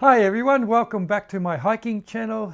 Hi everyone, welcome back to my hiking channel.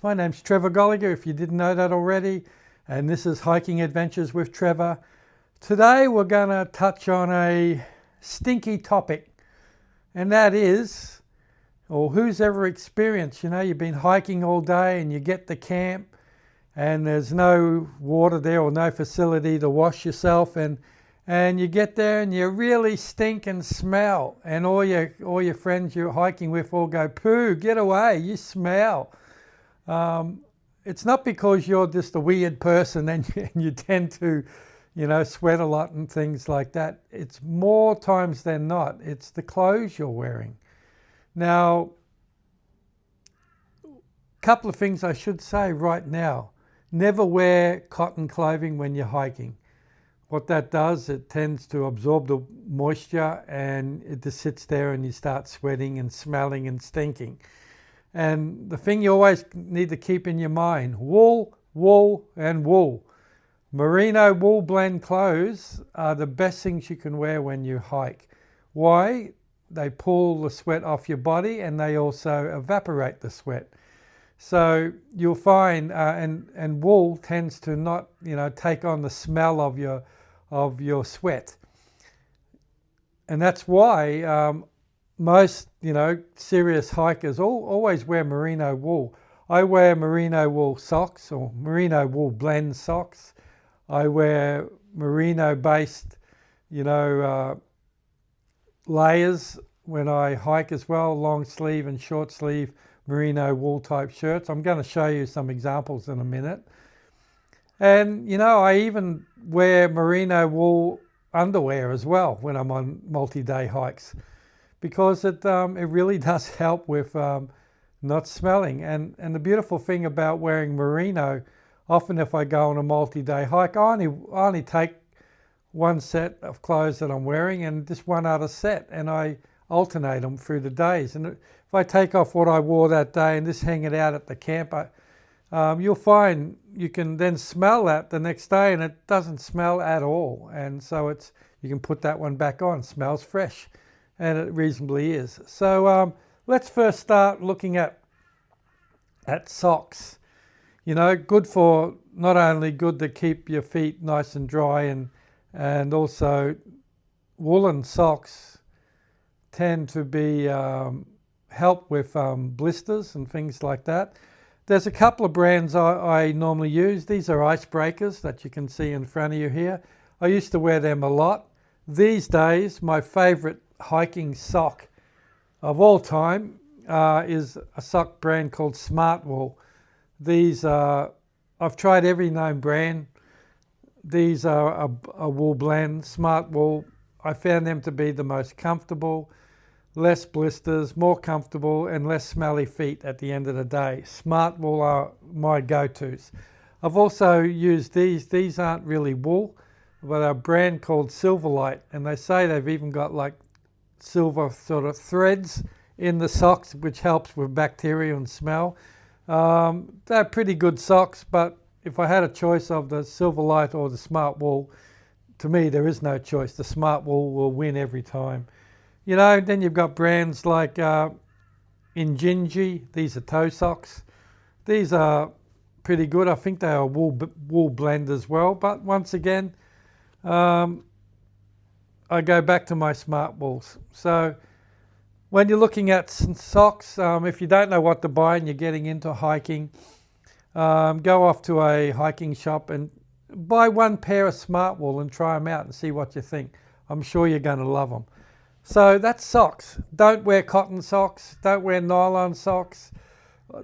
My name's Trevor Golliger, if you didn't know that already, and this is Hiking Adventures with Trevor. Today we're going to touch on a stinky topic, and that is, or who's ever experienced, you've been hiking all day and you get to camp and there's no water there or no facility to wash yourself, and you get there and you really stink and smell, and all your friends you're hiking with all go, "Pooh, get away, you smell." It's not because you're just a weird person and you tend to, sweat a lot and things like that. It's more times than not, it's the clothes you're wearing. Now, a couple of things I should say right now. Never wear cotton clothing when you're hiking. What that does, it tends to absorb the moisture and it just sits there and you start sweating and smelling and stinking. And the thing you always need to keep in your mind, wool, wool and wool. Merino wool blend clothes are the best things you can wear when you hike. Why? They pull the sweat off your body and they also evaporate the sweat. So you'll find, and wool tends to not, take on the smell of your sweat, and that's why most serious hikers always wear merino wool. I wear merino wool socks or merino wool blend socks. I wear merino based layers when I hike as well, long sleeve and short sleeve merino wool type shirts. I'm going to show you some examples in a minute. And I even wear merino wool underwear as well when I'm on multi-day hikes, because it really does help with not smelling. And the beautiful thing about wearing merino, often if I go on a multi-day hike, I only take one set of clothes that I'm wearing and just one other set, and I alternate them through the days. And if I take off what I wore that day and just hang it out at the camp, you'll find you can then smell that the next day and it doesn't smell at all. And so you can put that one back on, smells fresh, and it reasonably is. So let's first start looking at socks. Good for, not only good to keep your feet nice and dry, and also woolen socks tend to be help with blisters and things like that. There's a couple of brands I normally use. These are icebreakers that you can see in front of you here. I used to wear them a lot. These days, my favorite hiking sock of all time is a sock brand called Smart Wool. These I've tried every known brand. These are a wool blend, Smart Wool. I found them to be the most comfortable, less blisters, more comfortable, and less smelly feet at the end of the day. Smart Wool are my go-tos. I've also used these. These aren't really wool, but a brand called Silverlight, and they say they've even got like silver sort of threads in the socks, which helps with bacteria and smell. They're pretty good socks, but if I had a choice of the Silverlight or the Smart Wool, to me there is no choice. The Smart Wool will win every time. Then you've got brands like Injinji. These are toe socks. These are pretty good. I think they are wool blend as well. But once again, I go back to my Smart Wools. So when you're looking at socks, if you don't know what to buy and you're getting into hiking, go off to a hiking shop and buy one pair of Smart Wool and try them out and see what you think. I'm sure you're going to love them. So that's socks. Don't wear cotton socks. Don't wear nylon socks.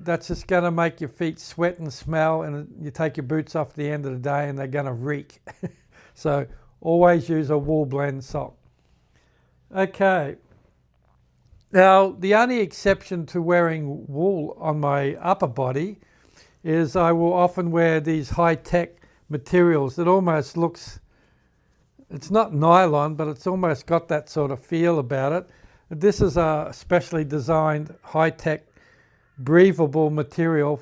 That's just going to make your feet sweat and smell, and you take your boots off at the end of the day and they're going to reek. So always use a wool blend sock. Okay. Now, the only exception to wearing wool on my upper body is I will often wear these high-tech materials that almost looks, it's not nylon, but it's almost got that sort of feel about it. This is a specially designed high-tech breathable material,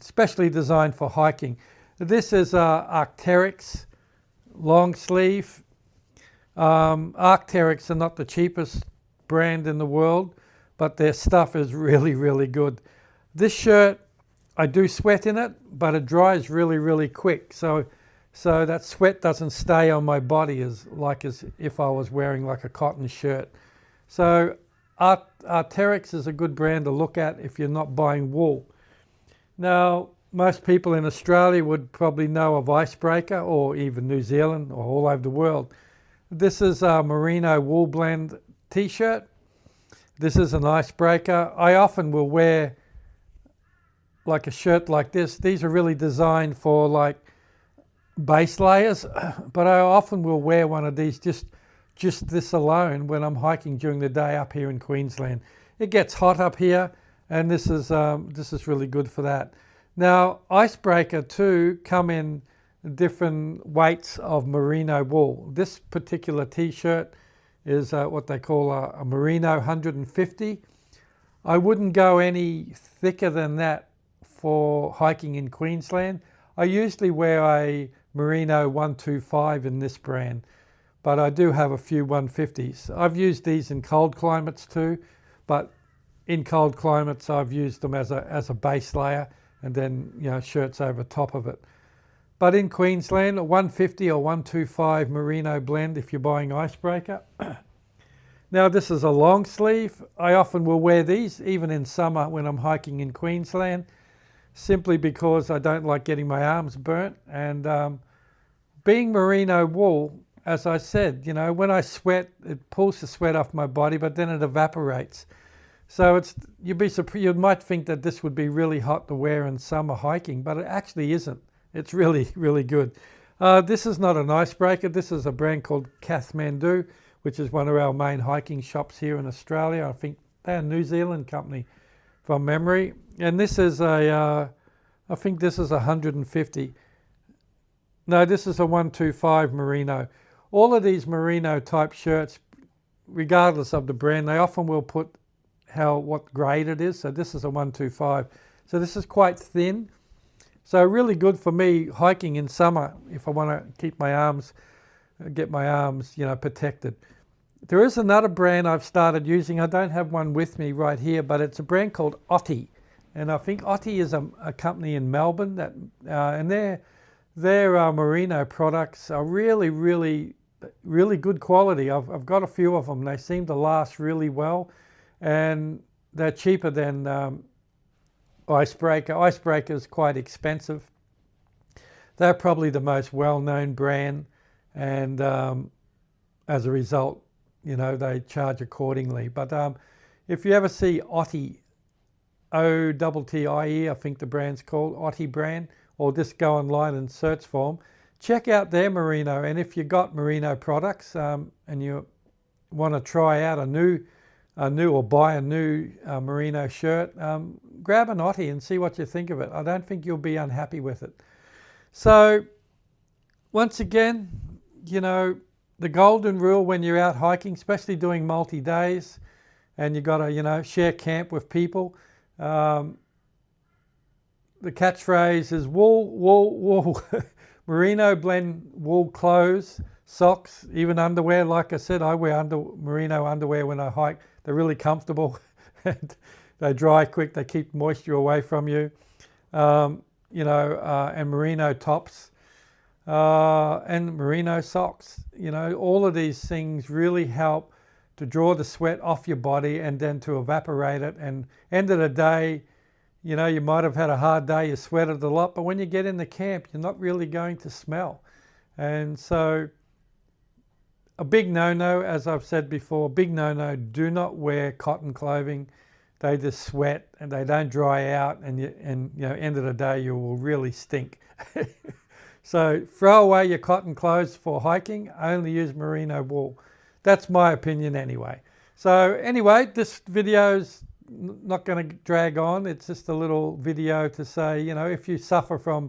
specially designed for hiking. This is Arc'teryx long sleeve. Arc'teryx are not the cheapest brand in the world, but their stuff is really, really good. This shirt, I do sweat in it, but it dries really, really quick. So that sweat doesn't stay on my body as if I was wearing like a cotton shirt. So Arc'teryx is a good brand to look at if you're not buying wool. Now, most people in Australia would probably know of Icebreaker, or even New Zealand or all over the world. This is a merino wool blend t-shirt. This is an Icebreaker. I often will wear like a shirt like this. These are really designed for like base layers, but I often will wear one of these just this alone when I'm hiking during the day up here in Queensland. It gets hot up here, and this is really good for that. Now, Icebreaker too come in different weights of merino wool. This particular t-shirt is what they call a merino 150. I wouldn't go any thicker than that for hiking in Queensland. I usually wear a merino 125 in this brand, but I do have a few 150s. I've used these in cold climates too, but in cold climates I've used them as a base layer, and then shirts over top of it. But in Queensland, a 150 or 125 merino blend if you're buying Icebreaker. Now, this is a long sleeve. I often will wear these even in summer when I'm hiking in Queensland, simply because I don't like getting my arms burnt. And being merino wool, as I said, when I sweat, it pulls the sweat off my body, but then it evaporates. So you might think that this would be really hot to wear in summer hiking, but it actually isn't. It's really, really good. This is not an Icebreaker. This is a brand called Kathmandu, which is one of our main hiking shops here in Australia. I think they're a New Zealand company from memory. And this is I think this is 150. No, this is a 125 merino. All of these merino type shirts, regardless of the brand, they often will put what grade it is. So this is a 125. So this is quite thin. So really good for me hiking in summer if I want to keep my arms, get my arms, protected. There is another brand I've started using. I don't have one with me right here, but it's a brand called Otti. And I think Otti is a company in Melbourne that, and their merino products are really, really, really good quality. I've got a few of them. They seem to last really well, and they're cheaper than Icebreaker. Icebreaker is quite expensive. They're probably the most well-known brand, and as a result, they charge accordingly. But if you ever see Otti, O-T-T-I-E, I think the brand's called, Otti brand, or just go online and search for them, check out their merino. And if you've got merino products and you want to try out a new or buy a new merino shirt, grab an Otti and see what you think of it. I don't think you'll be unhappy with it. So once again, the golden rule when you're out hiking, especially doing multi-days and you got to, share camp with people, the catchphrase is wool, wool, wool. Merino blend wool clothes, socks, even underwear. Like I said, I wear merino underwear when I hike. They're really comfortable. And they dry quick. They keep moisture away from you. And merino tops and merino socks. All of these things really help to draw the sweat off your body and then to evaporate it. And end of the day, you might have had a hard day, you sweated a lot, but when you get in the camp, you're not really going to smell. And so a big no-no, as I've said before, big no-no, do not wear cotton clothing. They just sweat and they don't dry out, and end of the day, you will really stink. So throw away your cotton clothes for hiking, only use merino wool. That's my opinion anyway. So anyway, this video's not going to drag on. It's just a little video to say, if you suffer from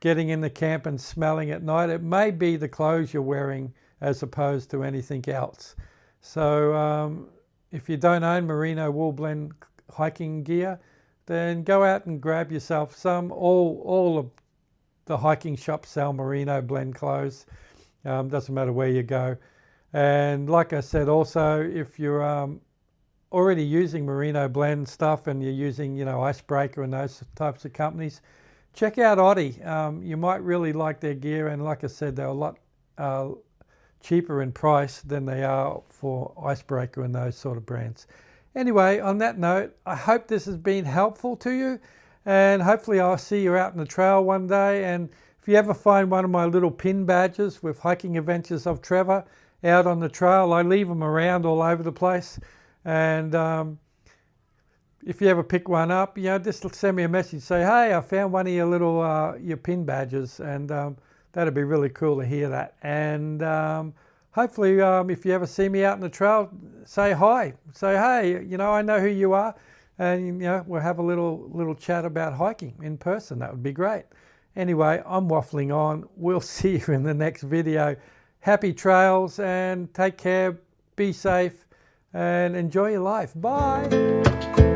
getting in the camp and smelling at night, it may be the clothes you're wearing as opposed to anything else. So if you don't own merino wool blend hiking gear, then go out and grab yourself some. All of the hiking shops sell merino blend clothes. Doesn't matter where you go. And like I said, also, if you're already using Merino blend stuff and you're using, you know, Icebreaker and those types of companies, check out Oddie. You might really like their gear, and like I said, they're a lot cheaper in price than they are for Icebreaker and those sort of brands. Anyway, on that note, I hope this has been helpful to you, and hopefully I'll see you out in the trail one day. And if you ever find one of my little pin badges with Hiking Adventures of Trevor out on the trail, I leave them around all over the place. And if you ever pick one up, you know, just send me a message, say, hey, I found one of your little your pin badges, and that'd be really cool to hear that. And hopefully, if you ever see me out in the trail, say hi, say, hey, you know, I know who you are, and you know, we'll have a little chat about hiking in person. That would be great. Anyway, I'm waffling on. We'll see you in the next video. Happy trails, and take care, be safe, and enjoy your life. Bye.